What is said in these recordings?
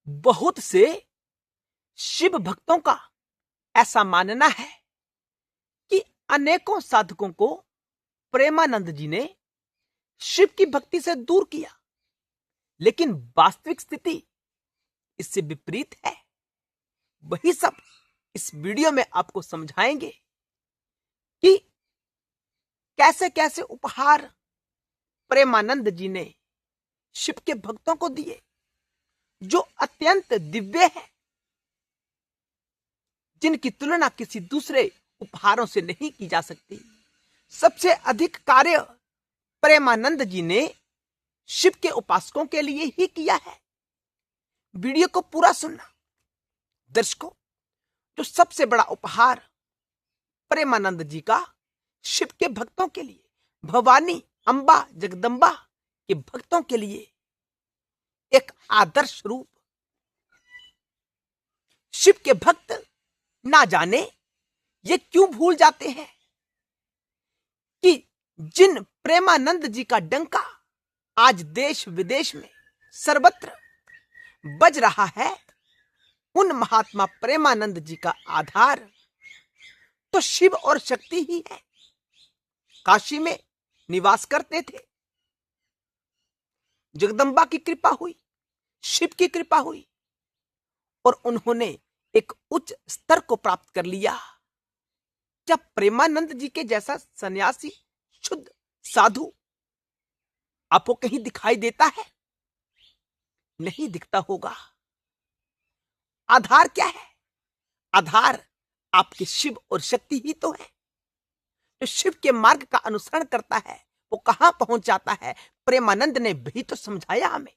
बहुत से शिव भक्तों का ऐसा मानना है कि अनेकों साधकों को प्रेमानंद जी ने शिव की भक्ति से दूर किया, लेकिन वास्तविक स्थिति इससे विपरीत है। वही सब इस वीडियो में आपको समझाएंगे कि कैसे कैसे उपहार प्रेमानंद जी ने शिव के भक्तों को दिए, जो अत्यंत दिव्य है, जिनकी तुलना किसी दूसरे उपहारों से नहीं की जा सकती। सबसे अधिक कार्य प्रेमानंद जी ने शिव के उपासकों के लिए ही किया है। वीडियो को पूरा सुनना। दर्शकों, जो सबसे बड़ा उपहार प्रेमानंद जी का शिव के भक्तों के लिए, भवानी, अंबा, जगदंबा के भक्तों के लिए एक आदर्श रूप। शिव के भक्त ना जाने ये क्यों भूल जाते हैं कि जिन प्रेमानंद जी का डंका आज देश विदेश में सर्वत्र बज रहा है, उन महात्मा प्रेमानंद जी का आधार तो शिव और शक्ति ही है। काशी में निवास करते थे, जगदंबा की कृपा हुई, शिव की कृपा हुई और उन्होंने एक उच्च स्तर को प्राप्त कर लिया। क्या प्रेमानंद जी के जैसा सन्यासी, शुद्ध साधु आपको कहीं दिखाई देता है? नहीं दिखता होगा। आधार क्या है? आधार आपके शिव और शक्ति ही तो है। जो शिव के मार्ग का अनुसरण करता है वो कहां पहुंच जाता है, प्रेमानंद ने भी तो समझाया हमें।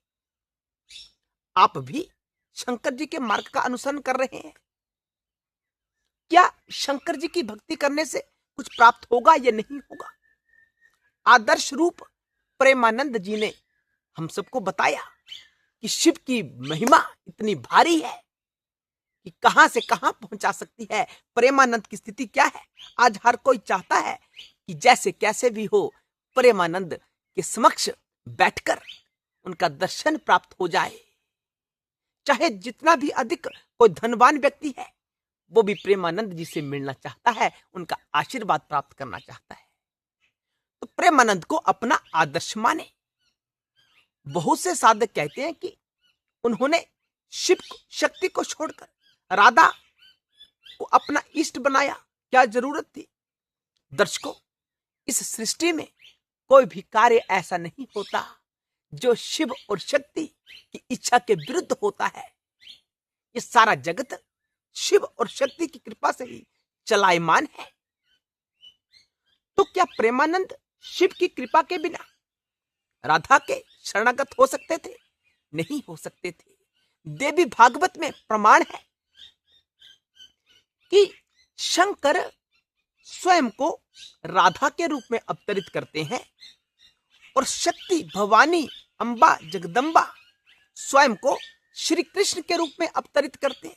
आप भी शंकर जी के मार्ग का अनुसरण कर रहे हैं। क्या शंकर जी की भक्ति करने से कुछ प्राप्त होगा या नहीं होगा? आदर्श रूप प्रेमानंद जी ने हम सबको बताया कि शिव की महिमा इतनी भारी है कि कहां से कहां पहुंचा सकती है। प्रेमानंद की स्थिति क्या है? आज हर कोई चाहता है कि जैसे कैसे भी हो प्रेमानंद के समक्ष बैठकर उनका दर्शन प्राप्त हो जाए। चाहे जितना भी अधिक कोई धनवान व्यक्ति है, वो भी प्रेमानंद जी से मिलना चाहता है, उनका आशीर्वाद प्राप्त करना चाहता है। तो प्रेमानंद को अपना आदर्श माने। बहुत से साधक कहते हैं कि उन्होंने शिव शक्ति को छोड़कर राधा को अपना इष्ट बनाया, क्या जरूरत थी? दर्शकों, इस सृष्टि में कोई भी कार्य ऐसा नहीं होता जो शिव और शक्ति की इच्छा के विरुद्ध होता है। ये सारा जगत शिव और शक्ति की कृपा से ही चलायमान है। तो क्या प्रेमानंद शिव की कृपा के बिना राधा के शरणागत हो सकते थे? नहीं हो सकते थे। देवी भागवत में प्रमाण है कि शंकर स्वयं को राधा के रूप में अवतरित करते हैं और शक्ति, भवानी, अंबा, जगदंबा स्वयं को श्री कृष्ण के रूप में अवतरित करते हैं।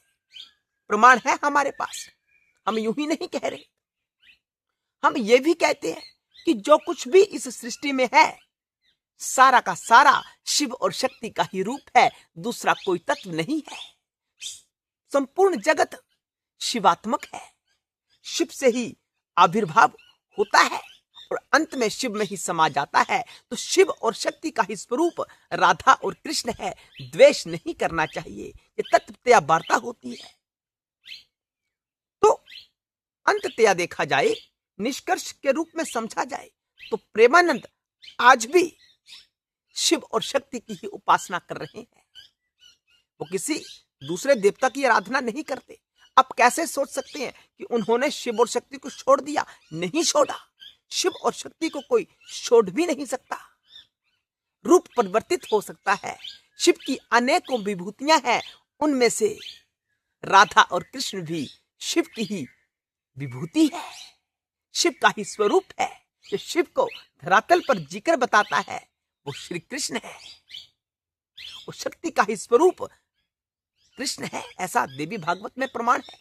प्रमाण है हमारे पास। हम यूं ही नहीं कह रहे, हम ये भी कहते हैं कि जो कुछ भी इस सृष्टि में है सारा का सारा शिव और शक्ति का ही रूप है, दूसरा कोई तत्व नहीं है। संपूर्ण जगत शिवात्मक है, शिव से ही आविर्भाव होता है और अंत में शिव में ही समा जाता है। तो शिव और शक्ति का ही स्वरूप राधा और कृष्ण है। द्वेष नहीं करना चाहिए, ये तत्वतया वार्ता होती है। तो अंततया देखा जाए, निष्कर्ष के रूप में समझा जाए तो प्रेमानंद आज भी शिव और शक्ति की ही उपासना कर रहे हैं। वो किसी दूसरे देवता की आराधना नहीं करते। आप कैसे सोच सकते हैं कि उन्होंने शिव और शक्ति को छोड़ दिया? नहीं छोड़ा। शिव और शक्ति को कोई छोड़ भी नहीं सकता। रूप परिवर्तित हो सकता है। शिव की अनेकों विभूतियां हैं, उनमें से राधा और कृष्ण भी शिव की ही विभूति है, शिव का ही स्वरूप है। जो शिव को धरातल पर जीकर बताता है वो श्री कृष्ण है। वो शक्ति का ही स्वरूप कृष्ण है, ऐसा देवी भागवत में प्रमाण है।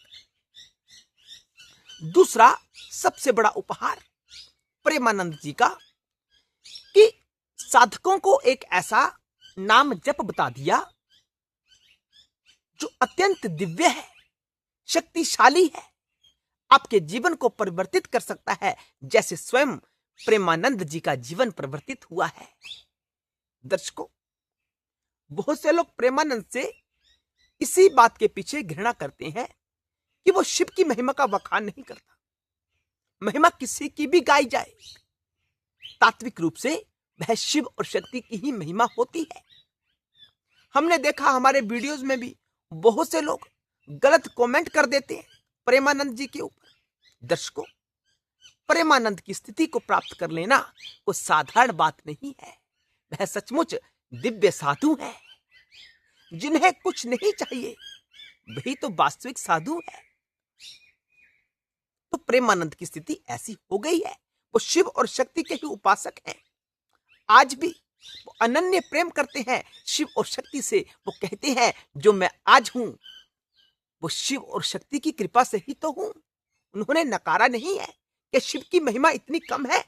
दूसरा सबसे बड़ा उपहार प्रेमानंद जी का कि साधकों को एक ऐसा नाम जप बता दिया अत्यंत दिव्य है, शक्तिशाली है, आपके जीवन को परिवर्तित कर सकता है, जैसे स्वयं प्रेमानंद जी का जीवन परिवर्तित हुआ है। दर्शकों, बहुत से लोग प्रेमानंद से इसी बात के पीछे घृणा करते हैं कि वो शिव की महिमा का बखान नहीं करता। महिमा किसी की भी गाई जाए, तात्विक रूप से वह शिव और शक्ति की ही महिमा होती है। हमने देखा हमारे वीडियोस में भी बहुत से लोग गलत कमेंट कर देते हैं प्रेमानंद जी के ऊपर। दर्शकों, प्रेमानंद की स्थिति को प्राप्त कर लेना कोई साधारण बात नहीं है। वह सचमुच दिव्य साधु है, जिन्हें कुछ नहीं चाहिए, वही तो वास्तविक साधु है। तो प्रेमानंद की स्थिति ऐसी हो गई है, वो शिव और शक्ति के ही उपासक हैं। आज भी वो अनन्य प्रेम करते हैं शिव और शक्ति से। वो कहते हैं जो मैं आज हूं वो शिव और शक्ति की कृपा से ही तो हूं। उन्होंने नकारा नहीं है कि शिव की महिमा इतनी कम है।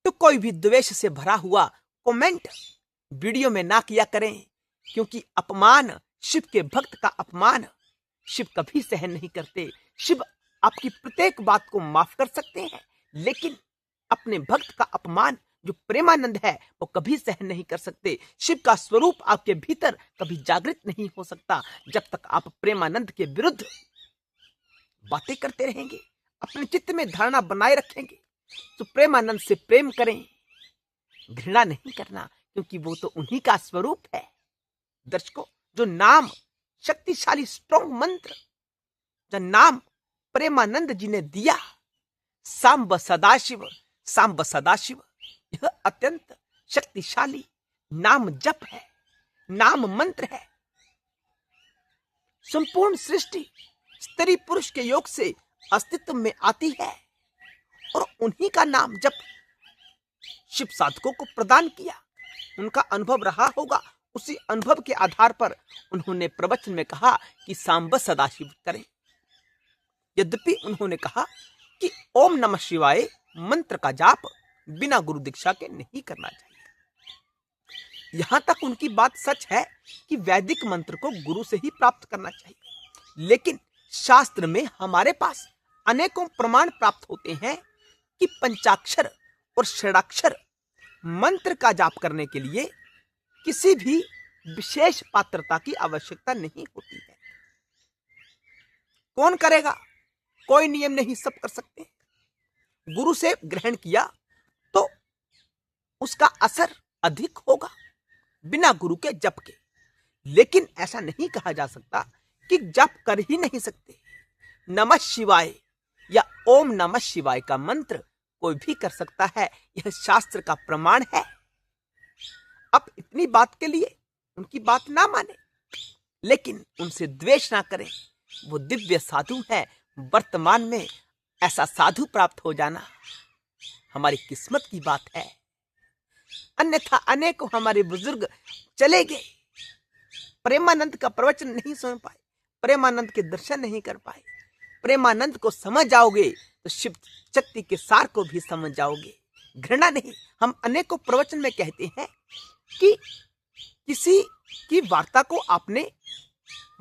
तो कोई भी द्वेष से भरा हुआ कमेंट वीडियो में ना किया करें, क्योंकि अपमान, शिव के भक्त का अपमान शिव कभी सहन नहीं करते। शिव आपकी प्रत्येक बात को माफ कर सकते हैं, लेकिन अपने भक्त का अपमान जो प्रेमानंद है वो कभी सहन नहीं कर सकते। शिव का स्वरूप आपके भीतर कभी जागृत नहीं हो सकता जब तक आप प्रेमानंद के विरुद्ध बातें करते रहेंगे, अपने चित्त में धारणा बनाए रखेंगे। तो प्रेमानंद से प्रेम करें, घृणा नहीं करना, क्योंकि वो तो उन्हीं का स्वरूप है। दर्शकों, जो नाम, शक्तिशाली स्ट्रॉन्ग मंत्र, जो नाम प्रेमानंद जी ने दिया, सांब सदाशिव, सांब सदाशिव, यह अत्यंत शक्तिशाली नाम जप है, नाम मंत्र है। संपूर्ण सृष्टि स्त्री पुरुष के योग से अस्तित्व में आती है और उन्हीं का नाम जप शिव साधकों को प्रदान किया। उनका अनुभव रहा होगा, उसी अनुभव के आधार पर उन्होंने प्रवचन में कहा कि सांब सदाशिव करें। यद्यपि उन्होंने कहा कि ओम नमः शिवाय मंत्र का जाप बिना गुरु दीक्षा के नहीं करना चाहिए। यहां तक उनकी बात सच है कि वैदिक मंत्र को गुरु से ही प्राप्त करना चाहिए, लेकिन शास्त्र में हमारे पास अनेकों प्रमाण प्राप्त होते हैं कि पंचाक्षर और षडाक्षर मंत्र का जाप करने के लिए किसी भी विशेष पात्रता की आवश्यकता नहीं होती है। कौन करेगा? कोई नियम नहीं, सब कर सकते हैं। गुरु से ग्रहण किया तो उसका असर अधिक होगा बिना गुरु के जप के। लेकिन ऐसा नहीं कहा जा सकता कि जप कर ही नहीं सकते। नमः शिवाय या ओम नमः शिवाय का मंत्र कोई भी कर सकता है, यह शास्त्र का प्रमाण है। अब इतनी बात के लिए उनकी बात ना माने, लेकिन उनसे द्वेष ना करें। वो दिव्य साधु है। वर्तमान में ऐसा साधु प्राप्त हो जाना हमारी किस्मत की बात है। अन्यथा अनेकों हमारे बुजुर्ग चले गए, प्रेमानंद का प्रवचन नहीं सुन पाए, प्रेमानंद के दर्शन नहीं कर पाए। प्रेमानंद को समझ जाओगे तो शिव शक्ति के सार को भी समझ जाओगे। घृणा नहीं। हम अनेकों प्रवचन में कहते हैं कि किसी की वार्ता को आपने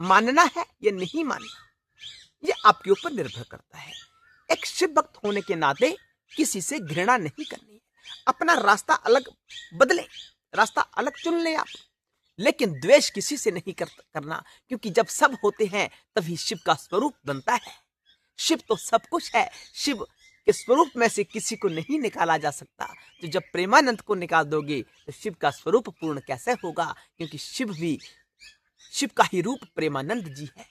मानना है या नहीं मानना, यह आपके ऊपर निर्भर करता है। एक शिव भक्त होने के नाते किसी से घृणा नहीं करनी है। अपना रास्ता अलग बदले, रास्ता अलग चुन ले आप, लेकिन द्वेष किसी से नहीं करना, क्योंकि जब सब होते हैं तभी शिव का स्वरूप बनता है। शिव तो सब कुछ है। शिव के स्वरूप में से किसी को नहीं निकाला जा सकता। तो जब प्रेमानंद को निकाल दोगे तो शिव का स्वरूप पूर्ण कैसे होगा? क्योंकि शिव का ही रूप प्रेमानंद जी है।